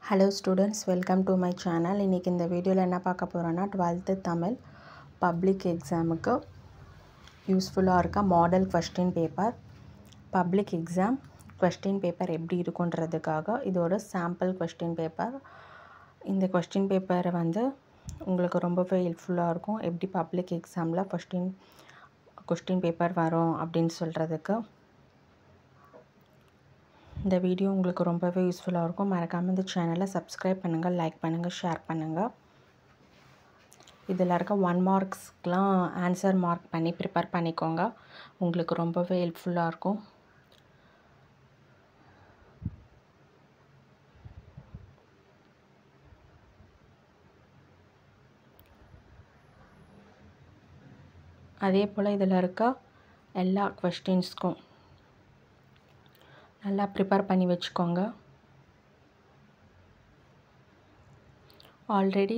Hello students, welcome to my channel. இன்னைக்கு இந்த வீடியோல என்ன பார்க்க போறோம்னா 12th தமிழ் பப்ளிக் எக்ஸாமுக்கு யூஸ்ஃபுல்லா இருக்க model question paper public exam question paper எப்படி இருக்கும்ன்றதுக்காக இதோட சாம்பிள் क्वेश्चन பேப்பர் இந்த क्वेश्चन பேப்பரை வந்து உங்களுக்கு ரொம்பவே ஹெல்ப்ஃபுல்லா இருக்கும் எப்படி பப்ளிக் எக்ஸாம்ல क्वेश्चन பேப்பர் வரும் அப்படினு சொல்றதுக்கு இந்த வீடியோ உங்களுக்கு ரொம்பவே யூஸ்ஃபுல்லா இருக்கும் மறக்காம இந்த சேனலை சப்ஸ்கிரைப் பண்ணுங்க லைக் பண்ணுங்க ஷேர் பண்ணுங்க இதெல்லாம் இருக்க 1 மார்க்ஸ்க்குலாம் ஆன்சர் மார்க் பண்ணி ப்ரிப்பேர் பண்ணிக்கோங்க உங்களுக்கு ரொம்பவே ஹெல்ப்ஃபுல்லா இருக்கும் அதே போல இதெல்லாம் இருக்க எல்லா क्वेश्चंसக்கும் நல்லா ப்ரிப்பேர் பண்ணி வெச்சுக்கோங்க ஆல்ரெடி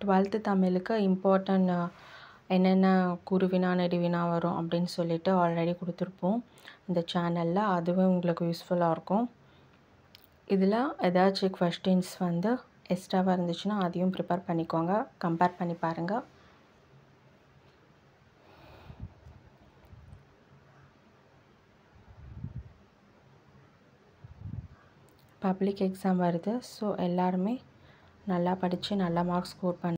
12th தமிழுக்கு இம்பார்ட்டன்ட் என்னென்ன குறுவினா நெடுவினா வரும் அப்படினு சொல்லிட்டு ஆல்ரெடி கொடுத்திருப்போம் இந்த சேனல்ல அதுவே உங்களுக்கு யூஸ்ஃபுல்லா இருக்கும் இதுல ஏதாச்சும் क्वेश्चंस வந்து எக்ஸ்ட்ராவா இருந்துச்சுனா அதையும் ப்ரிப்பேர் பண்ணிக்கோங்க கம்பேர் பண்ணி பாருங்க பப்ளிக் எக்ஸாம் வருது சோ எல்லாரும் நல்லா படிச்சு நல்ல மார்க்ஸ் ஸ்கோர்